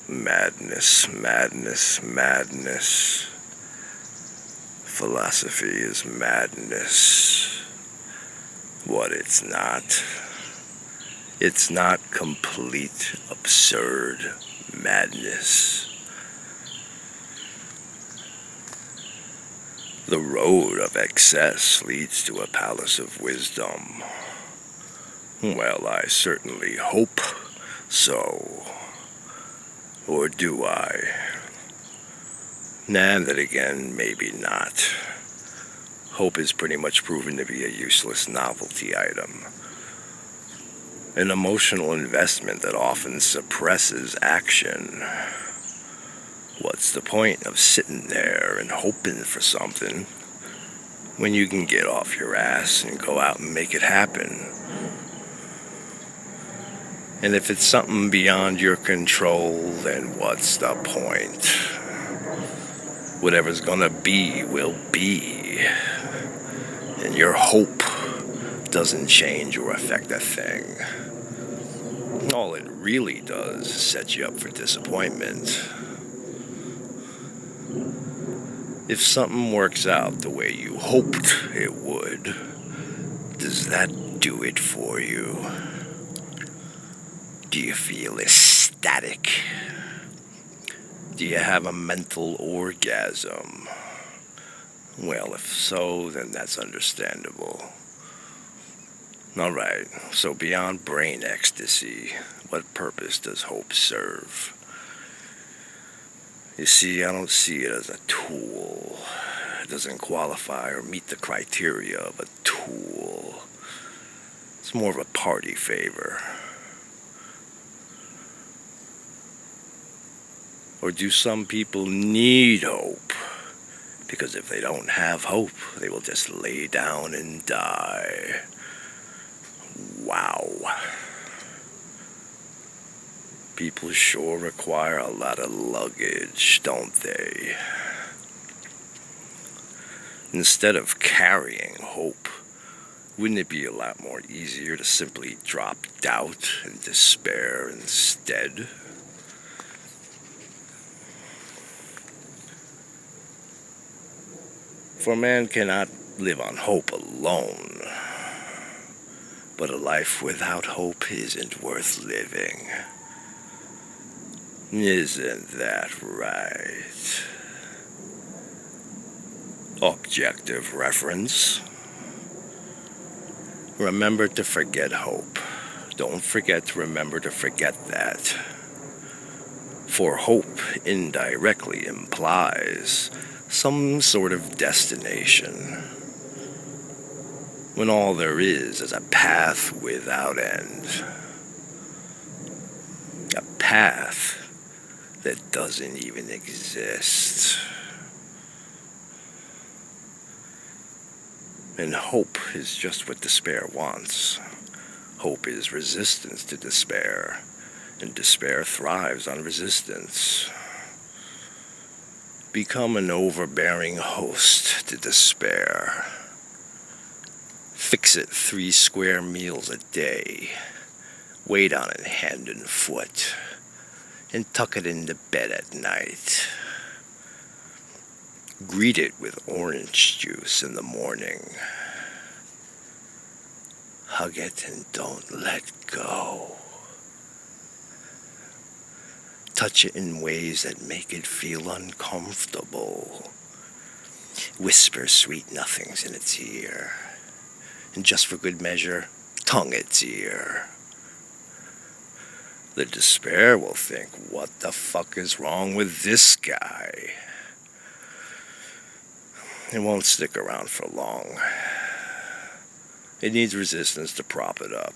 Madness, madness, madness. Philosophy is madness. What it's not. It's not complete, absurd madness. The road of excess leads to a palace of wisdom. Well, I certainly hope so. Or do I? Nah, then again, maybe not. Hope is pretty much proven to be a useless novelty item. An emotional investment that often suppresses action. What's the point of sitting there and hoping for something when you can get off your ass and go out and make it happen? And if it's something beyond your control, then what's the point? Whatever's gonna be will be. And your hope doesn't change or affect a thing. All it really does is set you up for disappointment. If something works out the way you hoped it would, does that do it for you? Do you feel ecstatic? Do you have a mental orgasm? Well, if so, then that's understandable. Alright, so beyond brain ecstasy, what purpose does hope serve? You see, I don't see it as a tool. It doesn't qualify or meet the criteria of a tool. It's more of a party favor. Or do some people need hope? Because if they don't have hope, they will just lay down and die. Wow. People sure require a lot of luggage, don't they? Instead of carrying hope, wouldn't it be a lot more easier to simply drop doubt and despair instead? For man cannot live on hope alone. But a life without hope isn't worth living. Isn't that right? Objective reference. Remember to forget hope. Don't forget to remember to forget that. For hope indirectly implies some sort of destination, when all there is a path without end. A path that doesn't even exist. And hope is just what despair wants. Hope is resistance to despair, and despair thrives on resistance. Become an overbearing host to despair. Fix it 3 square meals a day. Wait on it hand and foot. And tuck it into bed at night. Greet it with orange juice in the morning. Hug it and don't let go. Touch it in ways that make it feel uncomfortable. Whisper sweet nothings in its ear. And just for good measure, tongue its ear. The despair will think, what the fuck is wrong with this guy? It won't stick around for long. It needs resistance to prop it up.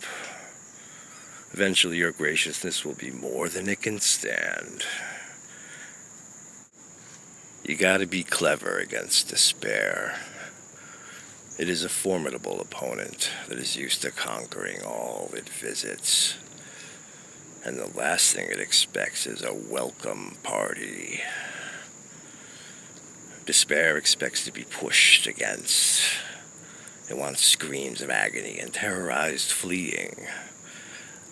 Eventually your graciousness will be more than it can stand. You gotta be clever against despair. It is a formidable opponent that is used to conquering all it visits. And the last thing it expects is a welcome party. Despair expects to be pushed against. It wants screams of agony and terrorized fleeing.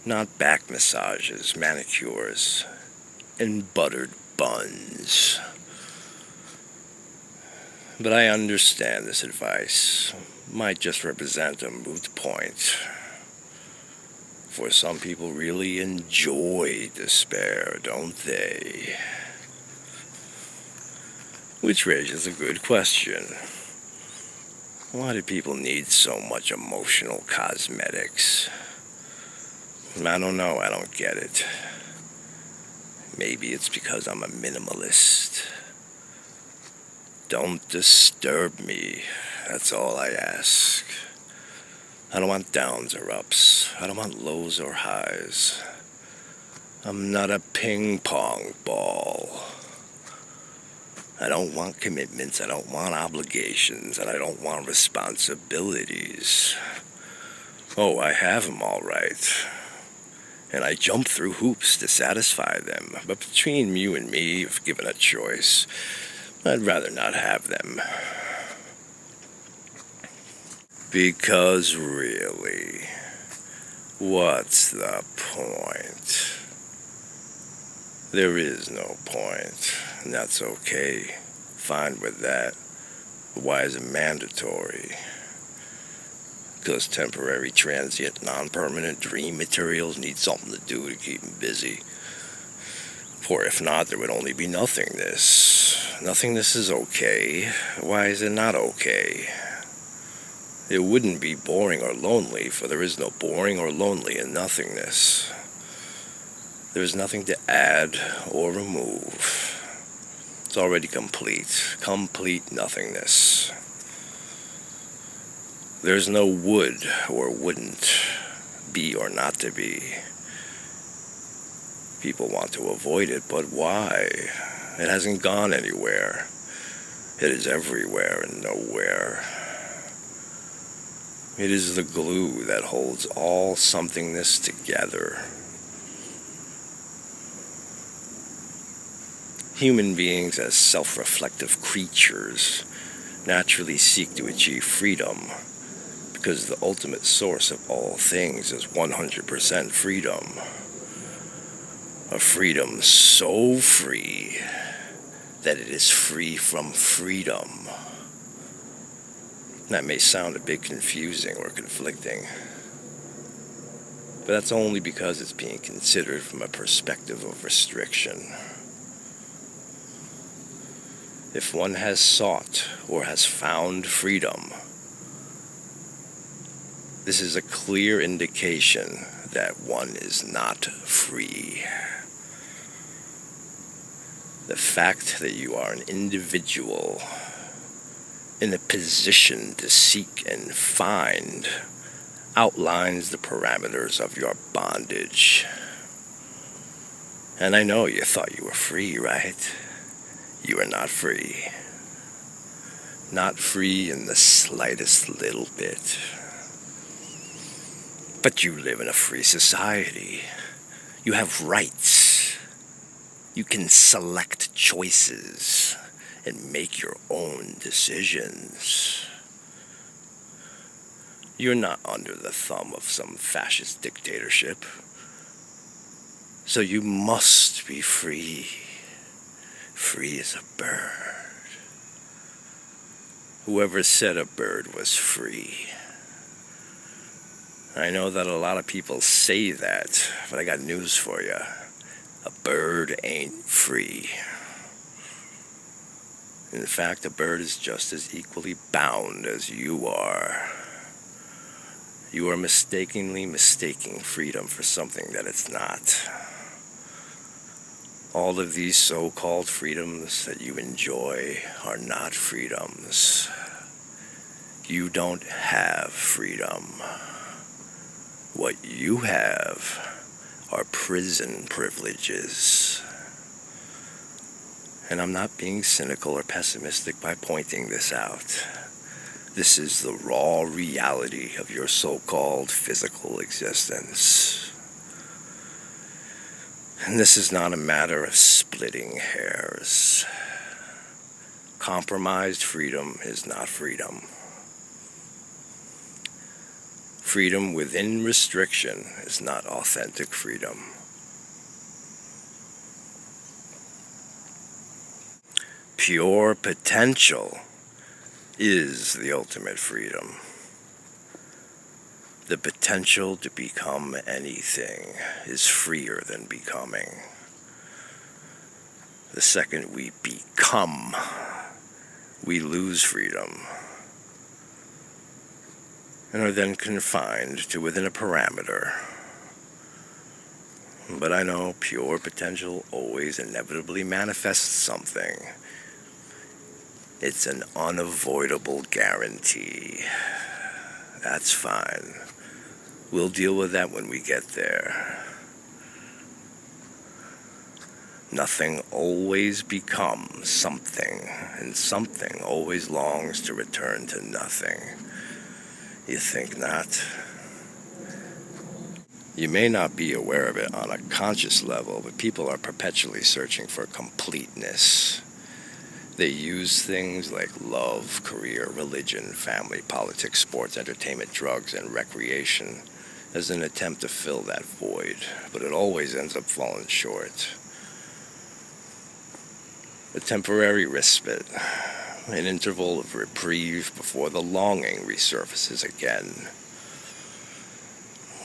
Not back massages, manicures, and buttered buns. But I understand this advice might just represent a moot point. For some people really enjoy despair, don't they? Which raises a good question. Why do people need so much emotional cosmetics? I don't know, I don't get it. Maybe it's because I'm a minimalist. Don't disturb me, that's all I ask. I don't want downs or ups. I don't want lows or highs. I'm not a ping pong ball. I don't want commitments, I don't want obligations, and I don't want responsibilities. Oh, I have them all right. And I jump through hoops to satisfy them. But between you and me, if given a choice, I'd rather not have them. Because really, what's the point? There is no point, and that's okay. Fine with that. Why is it mandatory? Because temporary, transient, non-permanent dream materials need something to do to keep them busy. For if not, there would only be nothingness. Nothingness is okay. Why is it not okay? It wouldn't be boring or lonely, for there is no boring or lonely in nothingness. There is nothing to add or remove. It's already complete. Complete nothingness. There's no would or wouldn't, be or not to be. People want to avoid it, but why? It hasn't gone anywhere. It is everywhere and nowhere. It is the glue that holds all somethingness together. Human beings, as self-reflective creatures, naturally seek to achieve freedom, because the ultimate source of all things is 100% freedom. A freedom so free that it is free from freedom. That may sound a bit confusing or conflicting, but that's only because it's being considered from a perspective of restriction. If one has sought or has found freedom, this is a clear indication that one is not free. The fact that you are an individual in a position to seek and find outlines the parameters of your bondage. And I know you thought you were free, right? You are not free. Not free in the slightest little bit. But you live in a free society. You have rights. You can select choices and make your own decisions. You're not under the thumb of some fascist dictatorship. So you must be free. Free as a bird. Whoever said a bird was free. I know that a lot of people say that, but I got news for you. A bird ain't free. In fact, a bird is just as equally bound as you are. You are mistakenly mistaking freedom for something that it's not. All of these so-called freedoms that you enjoy are not freedoms. You don't have freedom. What you have are prison privileges. And I'm not being cynical or pessimistic by pointing this out. This is the raw reality of your so-called physical existence. And this is not a matter of splitting hairs. Compromised freedom is not freedom. Freedom within restriction is not authentic freedom. pure potential is the ultimate freedom. The potential to become anything is freer than becoming. The second we become, we lose freedom and are then confined to within a parameter. But I know pure potential always inevitably manifests something. It's an unavoidable guarantee. That's fine. We'll deal with that when we get there. Nothing always becomes something, and something always longs to return to nothing. You think not? You may not be aware of it on a conscious level, but people are perpetually searching for completeness. They use things like love, career, religion, family, politics, sports, entertainment, drugs, and recreation as an attempt to fill that void, but it always ends up falling short. A temporary respite, an interval of reprieve before the longing resurfaces again.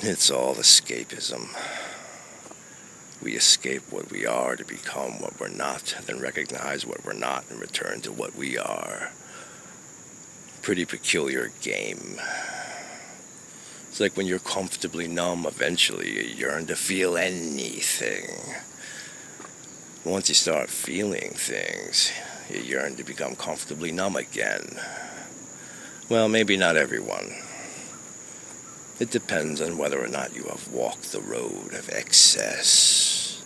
It's all escapism. We escape what we are to become what we're not, then recognize what we're not and return to what we are. Pretty peculiar game. It's like when you're comfortably numb, eventually you yearn to feel anything. Once you start feeling things, you yearn to become comfortably numb again. Well, maybe not everyone. It depends on whether or not you have walked the road of excess.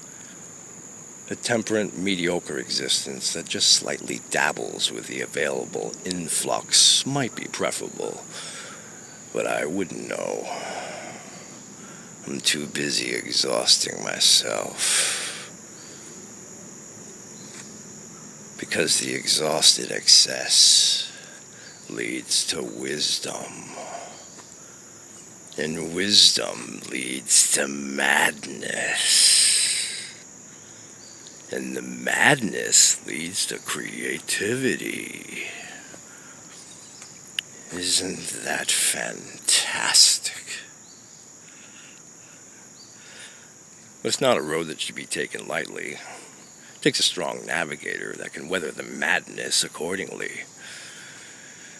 A temperate, mediocre existence that just slightly dabbles with the available influx might be preferable, but I wouldn't know. I'm too busy exhausting myself. Because the exhausted excess leads to wisdom. And wisdom leads to madness. And the madness leads to creativity. Isn't that fantastic? But it's not a road that should be taken lightly. It takes a strong navigator that can weather the madness accordingly.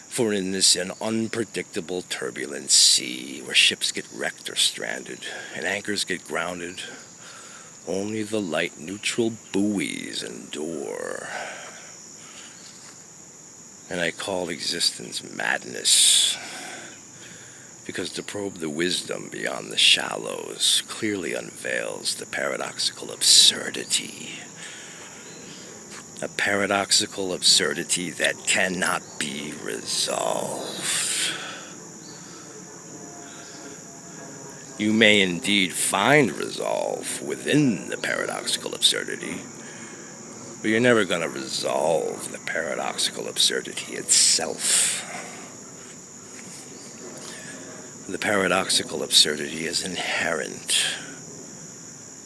For in this an unpredictable turbulent sea where ships get wrecked or stranded and anchors get grounded, only the light neutral buoys endure. And I call existence madness because to probe the wisdom beyond the shallows clearly unveils the paradoxical absurdity. A paradoxical absurdity that cannot be resolved. You may indeed find resolve within the paradoxical absurdity, but you're never going to resolve the paradoxical absurdity itself. The paradoxical absurdity is inherent,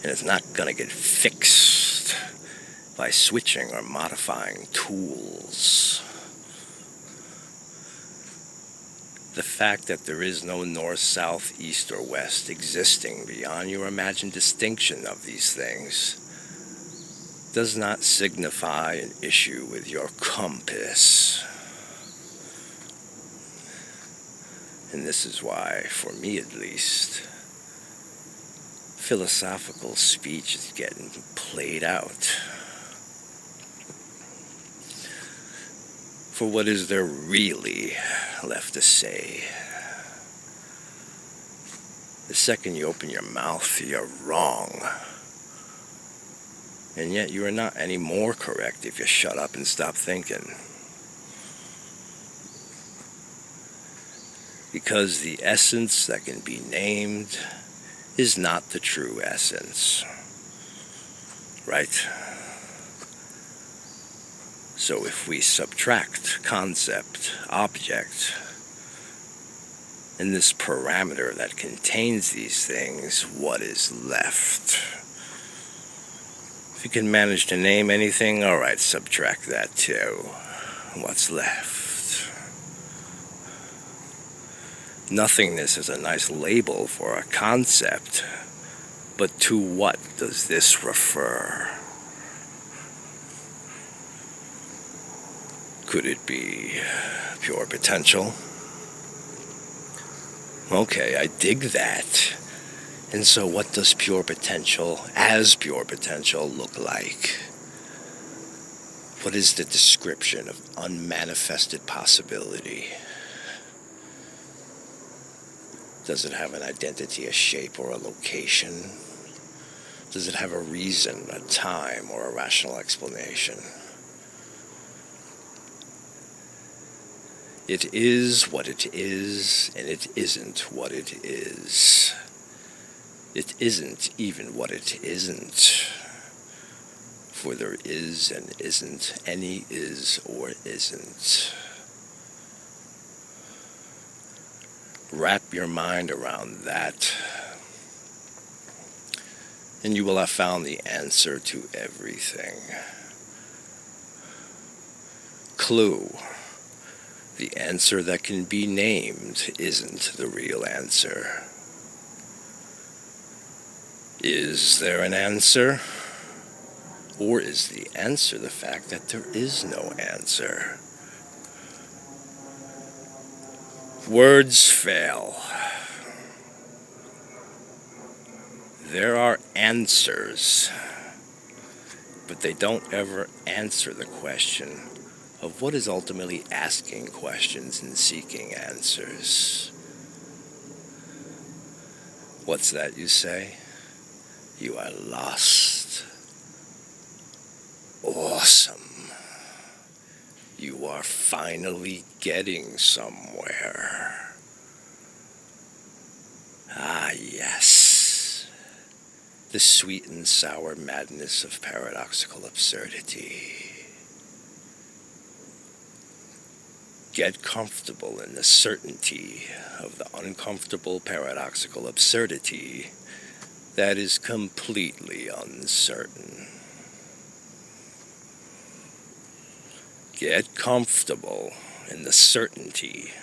and it's not going to get fixed by switching or modifying tools. The fact that there is no north, south, east, or west existing beyond your imagined distinction of these things does not signify an issue with your compass. And this is why, for me at least, philosophical speech is getting played out. For what is there really left to say? The second you open your mouth, you're wrong. And yet you are not any more correct if you shut up and stop thinking. Because the essence that can be named is not the true essence. Right? So if we subtract concept, object, and this parameter that contains these things, what is left? If you can manage to name anything, all right, subtract that too. What's left? Nothingness is a nice label for a concept, but to what does this refer? Could it be pure potential? Okay, I dig that. And so what does pure potential, as pure potential, look like? What is the description of unmanifested possibility? Does it have an identity, a shape, or a location? Does it have a reason, a time, or a rational explanation? It is what it is, and it isn't what it is. It isn't even what it isn't. For there is and isn't any is or isn't. Wrap your mind around that, and you will have found the answer to everything. Clue: the answer that can be named isn't the real answer. Is there an answer? Or is the answer the fact that there is no answer? Words fail. There are answers, but they don't ever answer the question of what is ultimately asking questions and seeking answers. What's that you say? You are lost. Awesome. You are finally getting somewhere. Ah, yes. The sweet and sour madness of paradoxical absurdity. Get comfortable in the certainty of the uncomfortable paradoxical absurdity that is completely uncertain. Get comfortable in the certainty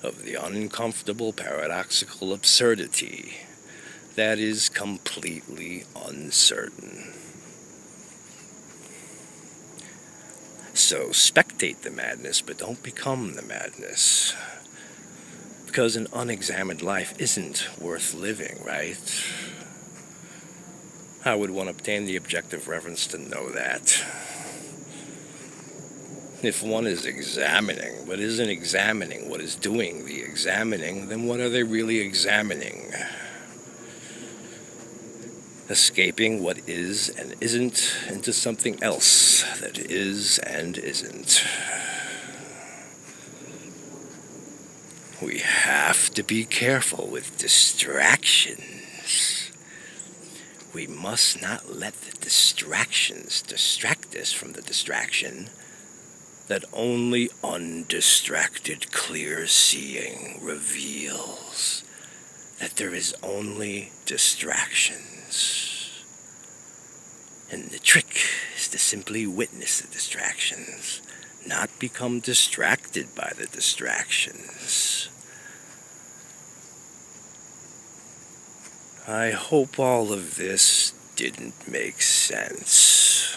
of the uncomfortable paradoxical absurdity that is completely uncertain. So spectate the madness, but don't become the madness. Because an unexamined life isn't worth living, right? How would one obtain the objective reference to know that? If one is examining, but isn't examining what is doing the examining, then what are they really examining? Escaping what is and isn't into something else that is and isn't. We have to be careful with distractions. We must not let the distractions distract us from the distraction that only undistracted clear seeing reveals that there is only distractions. And the trick is to simply witness the distractions, not become distracted by the distractions. I hope all of this didn't make sense.